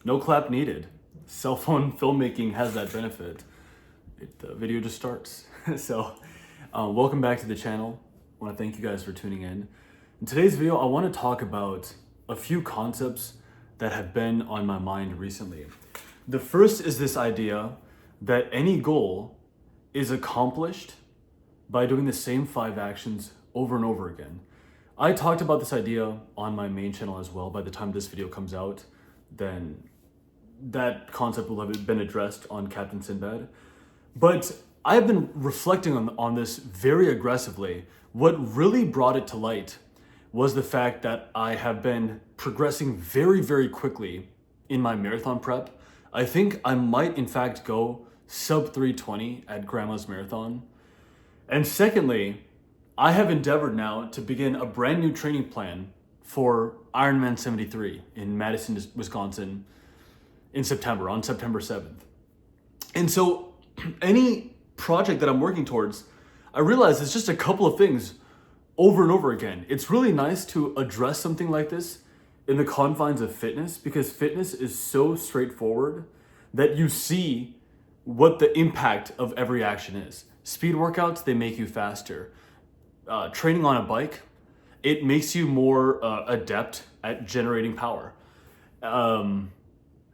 No clap needed. Cell phone filmmaking has that benefit. The video just starts. Welcome back to the channel. I want to thank you guys for tuning in. In today's video, I want to talk about a few concepts that have been on my mind recently. The first is this idea that any goal is accomplished by doing the same 5 actions over and over again. I talked about this idea on my main channel as well. By the time this video comes out, then that concept will have been addressed on Captain Sinbad. But I've been reflecting on this very aggressively. What really brought it to light was the fact that I have been progressing very, very quickly in my marathon prep. I think I might in fact go sub 320 at Grandma's Marathon. And secondly, I have endeavored now to begin a brand new training plan for Ironman 73 in Madison, Wisconsin in September, on September 7th. And so any project that I'm working towards, I realize it's just a couple of things over and over again. It's really nice to address something like this in the confines of fitness, because fitness is so straightforward that you see what the impact of every action is. Speed workouts, they make you faster. Training on a bike, it makes you more adept at generating power.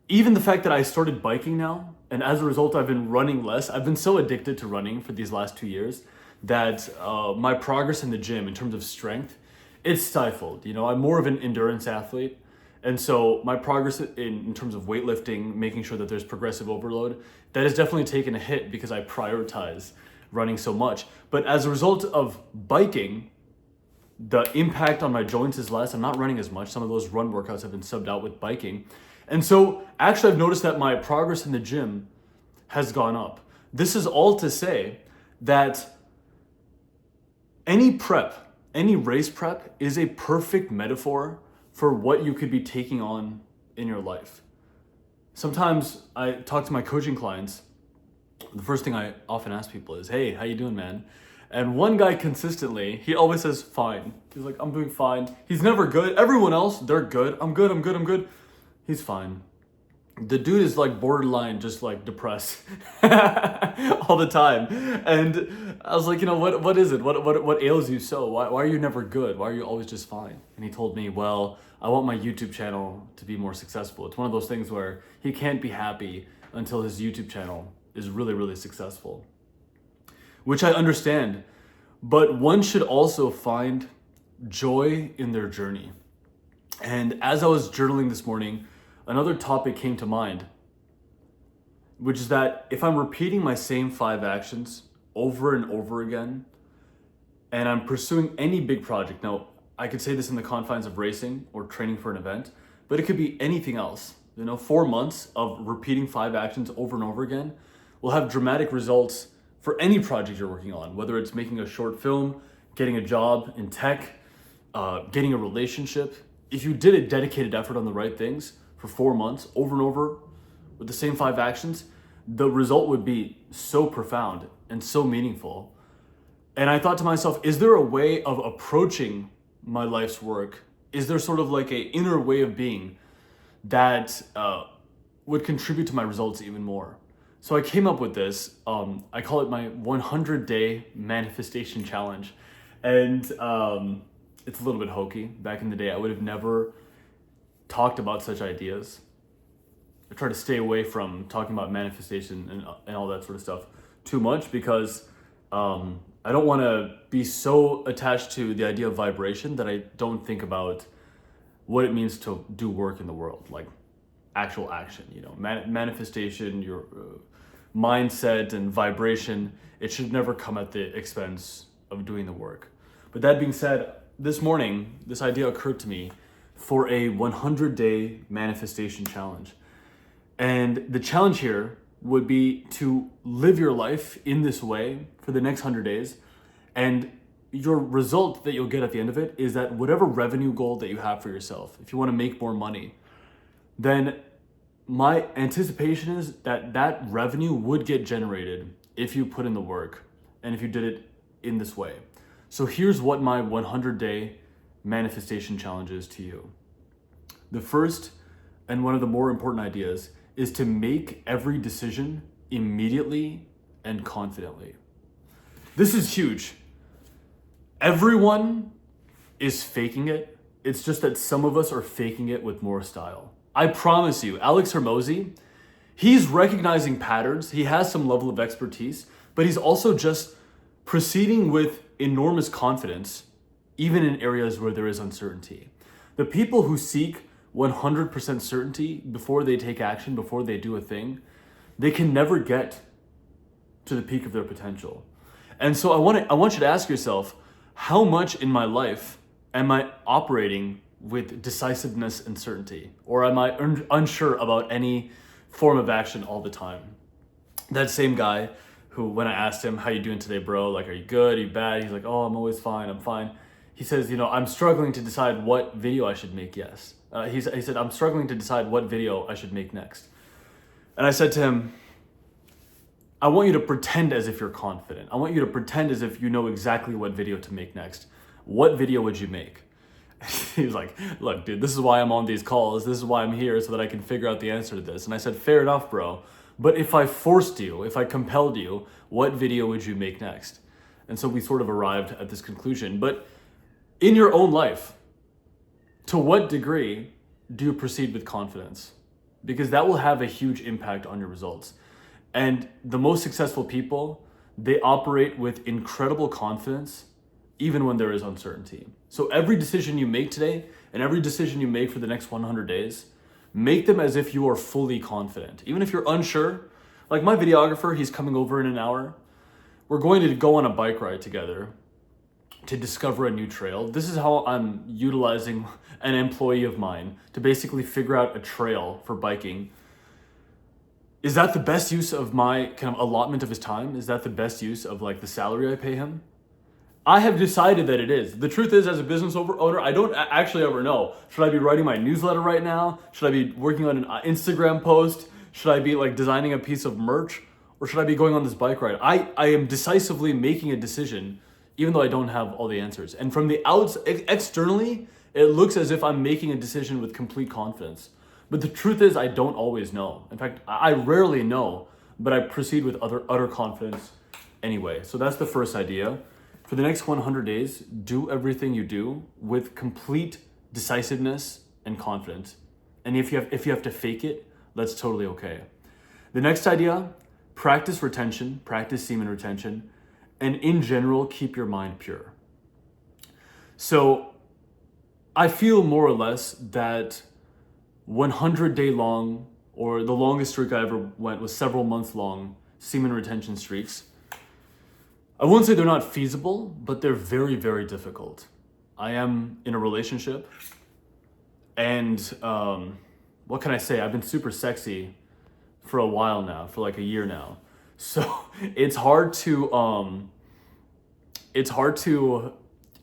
Even the fact that I started biking now, and as a result I've been running less. I've been so addicted to running for these last 2 years that my progress in the gym in terms of strength, it's stifled. You know, I'm more of an endurance athlete. And so my progress in terms of weightlifting, making sure that there's progressive overload, that has definitely taken a hit because I prioritize running so much. But as a result of biking, the impact on my joints is less. I'm not running as much. Some of those run workouts have been subbed out with biking. And so actually I've noticed that my progress in the gym has gone up. This is all to say that any prep, any race prep is a perfect metaphor for what you could be taking on in your life. Sometimes I talk to my coaching clients. The first thing I often ask people is, hey, how you doing, man? And one guy consistently, he always says, fine. He's like, I'm doing fine. He's never good. Everyone else, they're good. I'm good. He's fine. The dude is like borderline, just like depressed all the time. And I was like, you know, what is it? What ails you so? Why are you never good? Why are you always just fine? And he told me, well, I want my YouTube channel to be more successful. It's one of those things where he can't be happy until his YouTube channel is really, really successful, which I understand. But one should also find joy in their journey. And as I was journaling this morning, another topic came to mind, which is that if I'm repeating my same 5 actions over and over again, and I'm pursuing any big project, now I could say this in the confines of racing or training for an event, but it could be anything else. 4 months of repeating 5 actions over and over again will have dramatic results for any project you're working on, whether it's making a short film, getting a job in tech, getting a relationship. If you did a dedicated effort on the right things for 4 months over and over with the same 5 actions, the result would be so profound and so meaningful. And I thought to myself, is there a way of approaching my life's work? Is there sort of like an inner way of being that would contribute to my results even more? So I came up with this. I call it my 100-day manifestation challenge. And it's a little bit hokey. Back in the day, I would have never talked about such ideas. I try to stay away from talking about manifestation and all that sort of stuff too much because I don't want to be so attached to the idea of vibration that I don't think about what it means to do work in the world, like actual action, manifestation, your mindset and vibration. It should never come at the expense of doing the work. But that being said, this morning, this idea occurred to me for a 100-day manifestation challenge. And the challenge here would be to live your life in this way for the next 100 days. And your result that you'll get at the end of it is that whatever revenue goal that you have for yourself, if you want to make more money, then my anticipation is that that revenue would get generated if you put in the work and if you did it in this way. So here's what my 100-day manifestation challenge is to you. The first and one of the more important ideas, is to make every decision immediately and confidently. This is huge. Everyone is faking it. It's just that some of us are faking it with more style. I promise you, Alex Hormozy, he's recognizing patterns. He has some level of expertise, but he's also just proceeding with enormous confidence, even in areas where there is uncertainty. The people who seek 100% certainty before they take action, before they do a thing, they can never get to the peak of their potential. And so I want you to ask yourself, how much in my life am I operating with decisiveness and certainty? Or am I unsure about any form of action all the time? That same guy who, when I asked him, how you doing today, bro? Like, are you good? Are you bad? He's like, oh, I'm always fine. I'm fine. He says, I'm struggling to decide what video I should make. Yes. He said, I'm struggling to decide what video I should make next. And I said to him, I want you to pretend as if you're confident. I want you to pretend as if you know exactly what video to make next. What video would you make? He was like, look, dude, this is why I'm on these calls. This is why I'm here, so that I can figure out the answer to this. And I said, fair enough, bro. But if I forced you, if I compelled you, what video would you make next? And so we sort of arrived at this conclusion. But in your own life, to what degree do you proceed with confidence? Because that will have a huge impact on your results. And the most successful people, they operate with incredible confidence, even when there is uncertainty. So every decision you make today and every decision you make for the next 100 days, make them as if you are fully confident. Even if you're unsure, like my videographer, he's coming over in an hour. We're going to go on a bike ride together to discover a new trail. This is how I'm utilizing an employee of mine to basically figure out a trail for biking. Is that the best use of my kind of allotment of his time? Is that the best use of like the salary I pay him? I have decided that it is. The truth is, as a business owner, I don't actually ever know. Should I be writing my newsletter right now? Should I be working on an Instagram post? Should I be like designing a piece of merch? Or should I be going on this bike ride? I am decisively making a decision, even though I don't have all the answers. And from the externally, it looks as if I'm making a decision with complete confidence. But the truth is, I don't always know. In fact, I rarely know, but I proceed with utter confidence anyway. So that's the first idea. For the next 100 days, do everything you do with complete decisiveness and confidence. And if you have to fake it, that's totally okay. The next idea, practice retention, practice semen retention, and in general, keep your mind pure. So I feel more or less that 100-day long, or the longest streak I ever went was several months long semen retention streaks. I won't say they're not feasible, but they're very, very difficult. I am in a relationship, and what can I say? I've been super sexy for a while now, for like a year now. So it's hard to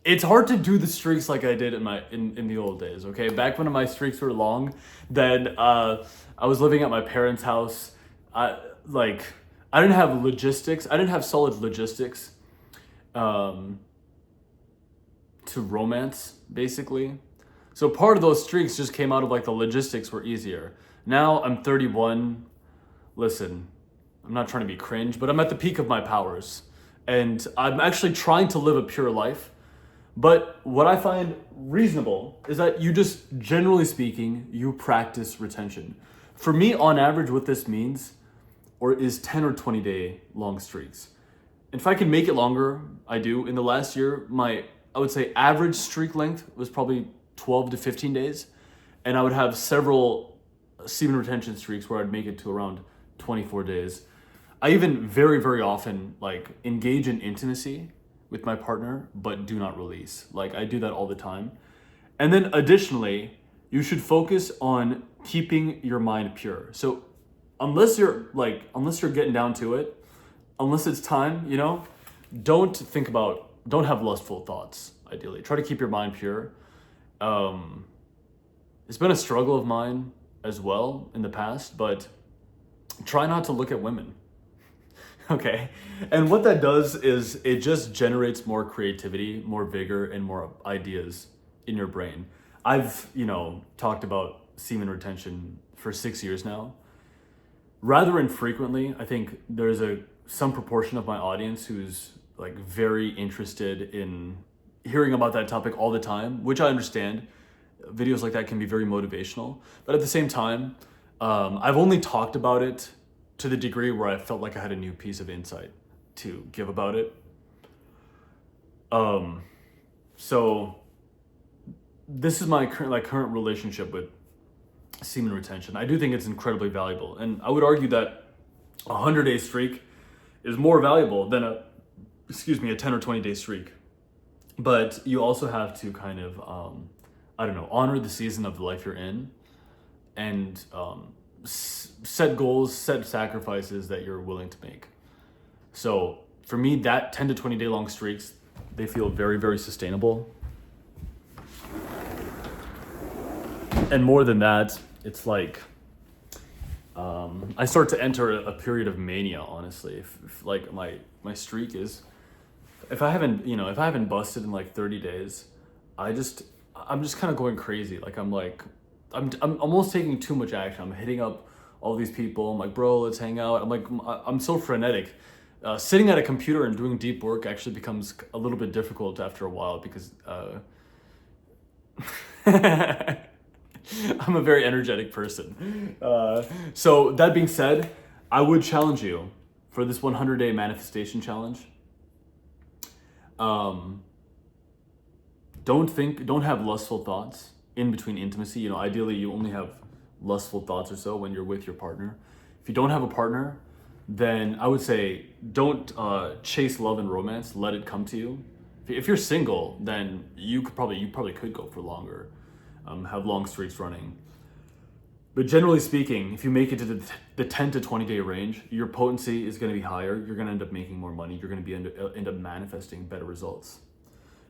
do the streaks like I did in the old days. Okay, back when my streaks were long, then I was living at my parents' house. I didn't have logistics. I didn't have solid logistics to romance, basically. So part of those streaks just came out of like the logistics were easier. Now I'm 31. Listen, I'm not trying to be cringe, but I'm at the peak of my powers. And I'm actually trying to live a pure life. But what I find reasonable is that you just, generally speaking, you practice retention. For me, on average, what this means is 10 or 20 day long streaks. If I can make it longer, I do. In the last year, I would say average streak length was probably 12 to 15 days. And I would have several semen retention streaks where I'd make it to around 24 days. I even very, very often engage in intimacy with my partner, but do not release. I do that all the time. And then additionally, you should focus on keeping your mind pure. So unless you're getting down to it, unless it's time, don't have lustful thoughts, ideally. Try to keep your mind pure. It's been a struggle of mine as well in the past, but try not to look at women. Okay. And what that does is it just generates more creativity, more vigor, and more ideas in your brain. I've, talked about semen retention for 6 years now. Rather infrequently, I think there's some proportion of my audience who's like very interested in hearing about that topic all the time, which I understand. Videos like that can be very motivational, but at the same time, I've only talked about it to the degree where I felt like I had a new piece of insight to give about it. So this is my current relationship with semen retention. I do think it's incredibly valuable, and I would argue that a 100-day streak is more valuable than a 10 or 20-day streak. But you also have to kind of honor the season of the life you're in, and set goals, set sacrifices that you're willing to make. So for me, that 10 to 20 day long streaks, they feel very, very sustainable. And more than that, it's like I start to enter a period of mania, honestly. If like my streak is, if I haven't busted in like 30 days, I'm just kind of going crazy. Like I'm almost taking too much action. I'm hitting up all these people. I'm like, bro, let's hang out. I'm so frenetic. Sitting at a computer and doing deep work actually becomes a little bit difficult after a while because I'm a very energetic person. So that being said, I would challenge you for this 100-day manifestation challenge. Don't have lustful thoughts in between intimacy. Ideally you only have lustful thoughts or so when you're with your partner. If you don't have a partner, then I would say don't chase love and romance. Let it come to you. If you're single, then you probably could go for longer, have long streaks running. But generally speaking, if you make it to the 10 to 20 day range, your potency is going to be higher. You're going to end up making more money. You're going to end up manifesting better results.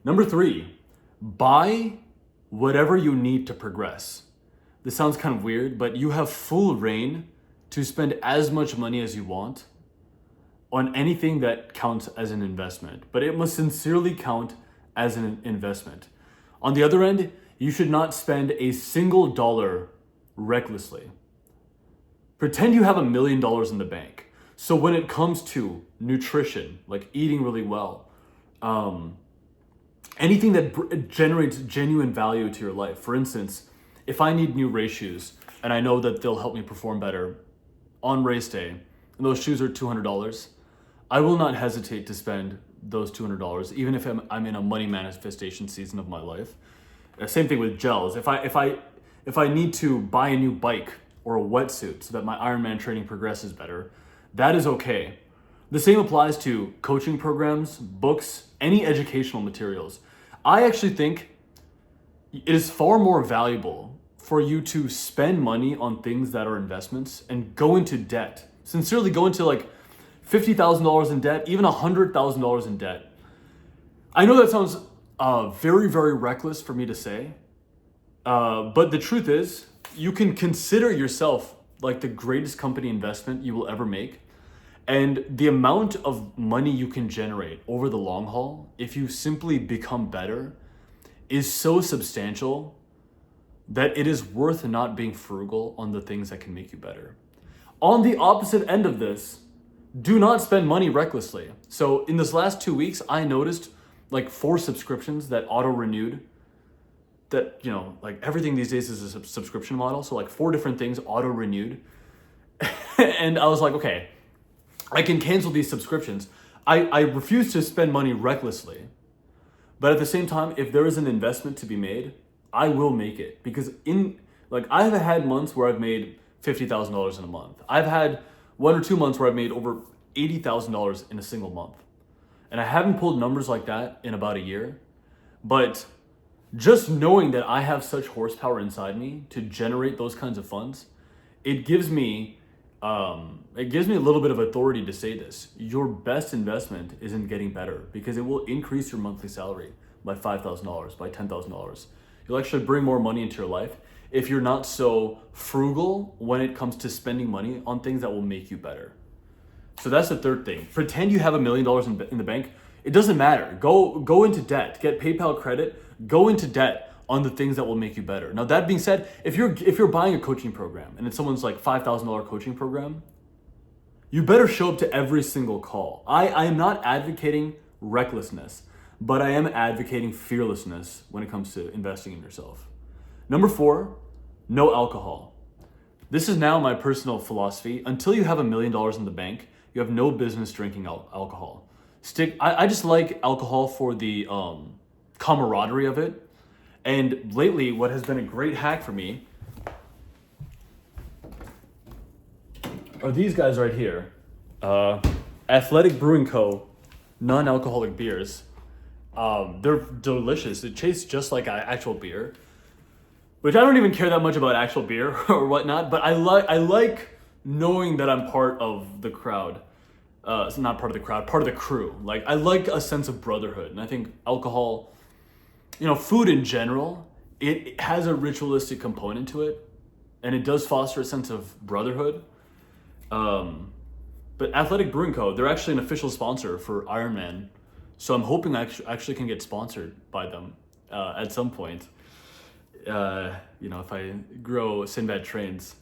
Number 3, buy whatever you need to progress. This sounds kind of weird, but you have full reign to spend as much money as you want on anything that counts as an investment, but it must sincerely count as an investment. On the other end, you should not spend a single dollar recklessly. Pretend you have $1 million in the bank. So when it comes to nutrition, like eating really well, anything that generates genuine value to your life. For instance, if I need new race shoes and I know that they'll help me perform better on race day, and those shoes are $200, I will not hesitate to spend those $200, even if I'm in a money manifestation season of my life. Same thing with gels. If I need to buy a new bike or a wetsuit so that my Ironman training progresses better, that is okay. The same applies to coaching programs, books, any educational materials. I actually think it is far more valuable for you to spend money on things that are investments and go into debt. Sincerely go into like $50,000 in debt, even $100,000 in debt. I know that sounds very, very reckless for me to say, but the truth is, you can consider yourself like the greatest company investment you will ever make. And the amount of money you can generate over the long haul, if you simply become better, is so substantial that it is worth not being frugal on the things that can make you better. On the opposite end of this, do not spend money recklessly. So in this last 2 weeks, I noticed like 4 subscriptions that auto-renewed. That, like everything these days is a subscription model. So like 4 different things auto-renewed. And I was like, okay, I can cancel these subscriptions. I refuse to spend money recklessly. But at the same time, if there is an investment to be made, I will make it. Because I've had months where I've made $50,000 in a month. I've had 1 or 2 months where I've made over $80,000 in a single month. And I haven't pulled numbers like that in about a year. But just knowing that I have such horsepower inside me to generate those kinds of funds, it gives me a little bit of authority to say this. Your best investment is in getting better, because it will increase your monthly salary by $5,000, by $10,000. You'll actually bring more money into your life if you're not so frugal when it comes to spending money on things that will make you better. So that's the third thing. Pretend you have $1 million in the bank. It doesn't matter. Go into debt. Get PayPal credit. Go into debt. on the things that will make you better. Now that being said, if you're buying a coaching program and it's someone's like $5,000 coaching program, you better show up to every single call. I am not advocating recklessness, but I am advocating fearlessness when it comes to investing in yourself. Number 4, no alcohol. This is now my personal philosophy. Until you have $1 million in the bank, you have no business drinking alcohol. I just like alcohol for the camaraderie of it. And lately, what has been a great hack for me are these guys right here. Athletic Brewing Co. non-alcoholic beers. They're delicious. It tastes just like actual beer, which I don't even care that much about actual beer or whatnot, but I like knowing that I'm part of the crowd. It's not part of the crowd, part of the crew. Like, I like a sense of brotherhood, and I think alcohol, food in general, it has a ritualistic component to it, and it does foster a sense of brotherhood. But Athletic Brewing Co., they're actually an official sponsor for Ironman, so I'm hoping I actually can get sponsored by them at some point. If I grow Sinbad Trains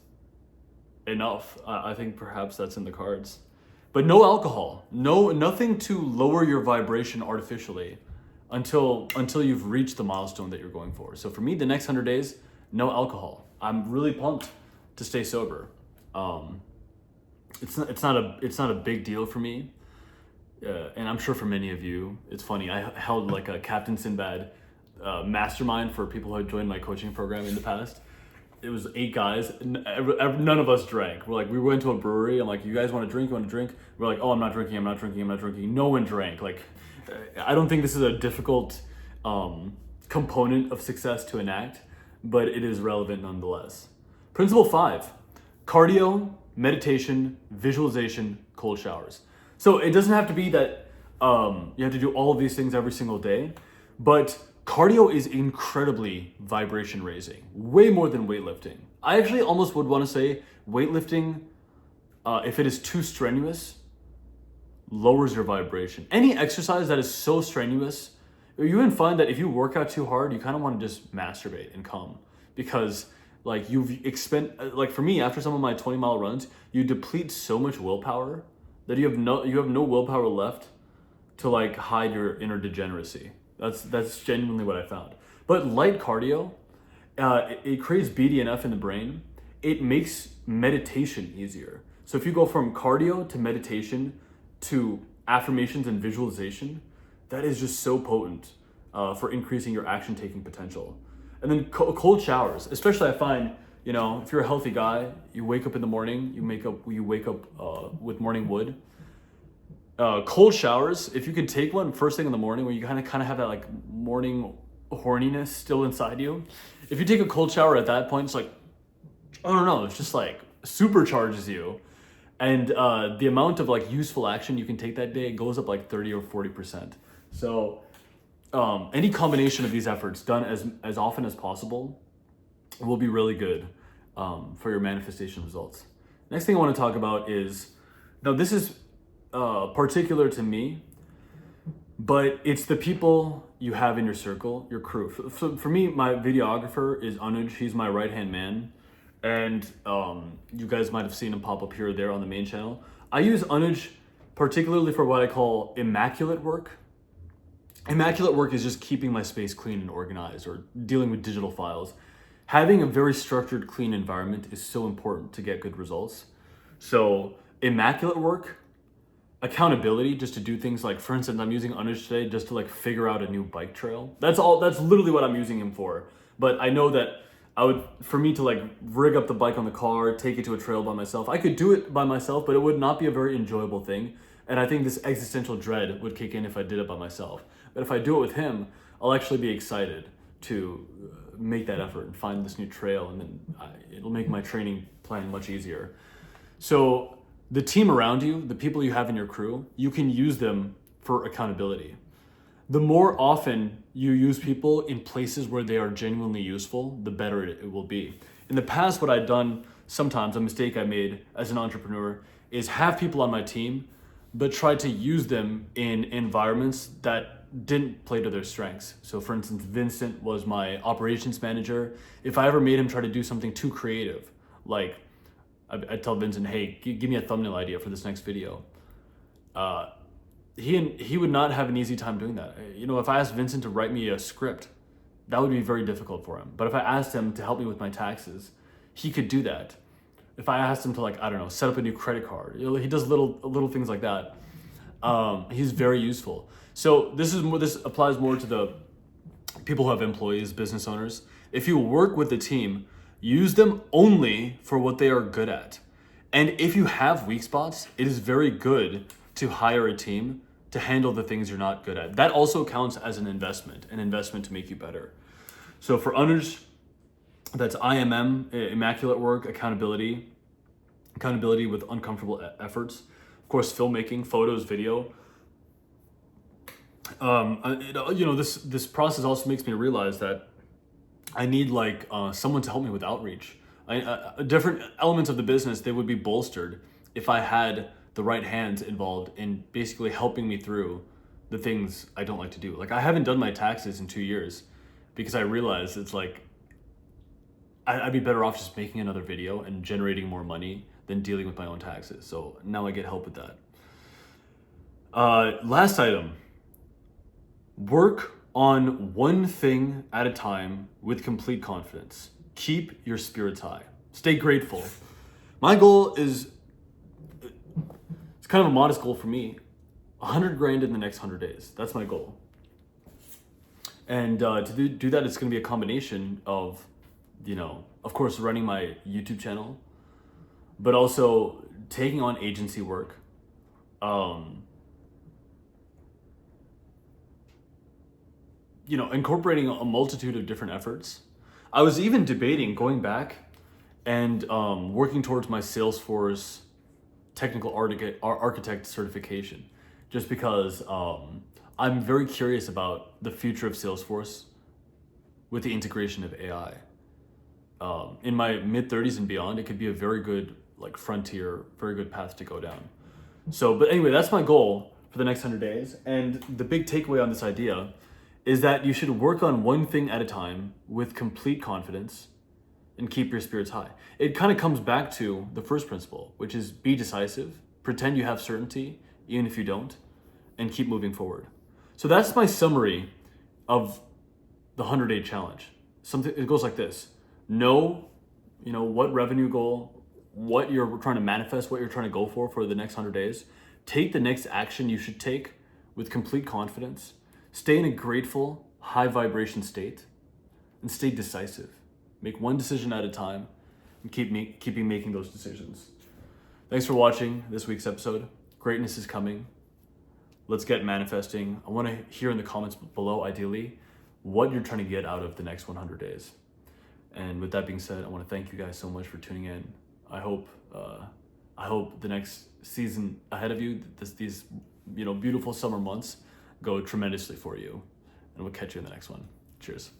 enough, I think perhaps that's in the cards. But no alcohol, nothing to lower your vibration artificially until you've reached the milestone that you're going for. So for me, the next 100 days, no alcohol. I'm really pumped to stay sober. It's not a big deal for me, and I'm sure for many of you, it's funny. I held like a Captain Sinbad mastermind for people who had joined my coaching program in the past. It was 8 guys. None of us drank. We went to a brewery. I'm like, you guys want to drink? You want to drink? We're like, oh, I'm not drinking. No one drank. I don't think this is a difficult component of success to enact, but it is relevant nonetheless. Principle 5, cardio, meditation, visualization, cold showers. So it doesn't have to be that you have to do all of these things every single day, but cardio is incredibly vibration raising, way more than weightlifting. I actually almost would want to say weightlifting, if it is too strenuous, lowers your vibration. Any exercise that is so strenuous, you even find that if you work out too hard, you kind of want to just masturbate and come, because for me, after some of my 20-mile runs, you deplete so much willpower that you have no willpower left to hide your inner degeneracy. That's genuinely what I found. But light cardio, it creates BDNF in the brain. It makes meditation easier. So if you go from cardio to meditation to affirmations and visualization, that is just so potent for increasing your action-taking potential. And then cold showers, especially I find, if you're a healthy guy, you wake up in the morning, you wake up with morning wood. Cold showers, if you can take one first thing in the morning where you kind of have that morning horniness still inside you. If you take a cold shower at that point, it's I don't know, it's just supercharges you. And the amount of useful action you can take that day, it goes up 30 or 40%. So any combination of these efforts done as often as possible will be really good for your manifestation results. Next thing I want to talk about is, now this is particular to me, but it's the people you have in your circle, your crew. For me, my videographer is Anuj. He's my right-hand man. And you guys might have seen him pop up here or there on the main channel. I use Anuj particularly for what I call immaculate work. Immaculate work is just keeping my space clean and organized, or dealing with digital files. Having a very structured, clean environment is so important to get good results. So immaculate work, accountability, just to do things for instance, I'm using Anuj today just to figure out a new bike trail. That's literally what I'm using him for. But I know that for me to rig up the bike on the car, take it to a trail by myself, I could do it by myself, but it would not be a very enjoyable thing. And I think this existential dread would kick in if I did it by myself. But if I do it with him, I'll actually be excited to make that effort and find this new trail, and then it'll make my training plan much easier. So the team around you, the people you have in your crew, you can use them for accountability. The more often you use people in places where they are genuinely useful, the better it will be. In the past, what I'd done, sometimes a mistake I made as an entrepreneur, is have people on my team, but try to use them in environments that didn't play to their strengths. So for instance, Vincent was my operations manager. If I ever made him try to do something too creative, like I'd tell Vincent, hey, give me a thumbnail idea for this next video. He would not have an easy time doing that. You know, if I asked Vincent to write me a script, that would be very difficult for him. But if I asked him to help me with my taxes, he could do that. If I asked him to, like, I don't know, set up a new credit card, you know, he does little things like that. He's very useful. So this applies more to the people who have employees, business owners. If you work with the team, use them only for what they are good at. And if you have weak spots, it is very good to hire a team to handle the things you're not good at. That also counts as an investment to make you better. So for others, that's IMM, immaculate work, accountability with uncomfortable efforts. Of course, filmmaking, photos, video. You know, this process also makes me realize that I need someone to help me with outreach. Different elements of the business, they would be bolstered if I had the right hands involved in basically helping me through the things I don't like to do. Like, I haven't done my taxes in 2 years because I realized it's like, I'd be better off just making another video and generating more money than dealing with my own taxes. So now I get help with that. Last item, work on one thing at a time with complete confidence. Keep your spirits high. Stay grateful. My goal is, it's kind of a modest goal for me, 100 grand in the next 100 days. That's my goal. And to do that, it's going to be a combination of, you know, of course, running my YouTube channel, but also taking on agency work. You know, incorporating a multitude of different efforts. I was even debating going back and working towards my Salesforce technical architect certification, just because I'm very curious about the future of Salesforce with the integration of AI. In my mid-30s and beyond, it could be a very good frontier, very good path to go down. So, but anyway, that's my goal for the next 100 days. And the big takeaway on this idea is that you should work on one thing at a time with complete confidence and keep your spirits high. It kind of comes back to the first principle, which is be decisive, pretend you have certainty, even if you don't, and keep moving forward. So that's my summary of the 100-day challenge. It goes like this. Know, you know, what revenue goal, what you're trying to manifest, what you're trying to go for the next 100 days. Take the next action you should take with complete confidence. Stay in a grateful, high vibration state, and stay decisive. Make one decision at a time and keep making those decisions. Thanks for watching this week's episode. Greatness is coming. Let's get manifesting. I want to hear in the comments below, ideally, what you're trying to get out of the next 100 days. And with that being said, I want to thank you guys so much for tuning in. I hope the next season ahead of you, these beautiful summer months, go tremendously for you. And we'll catch you in the next one. Cheers.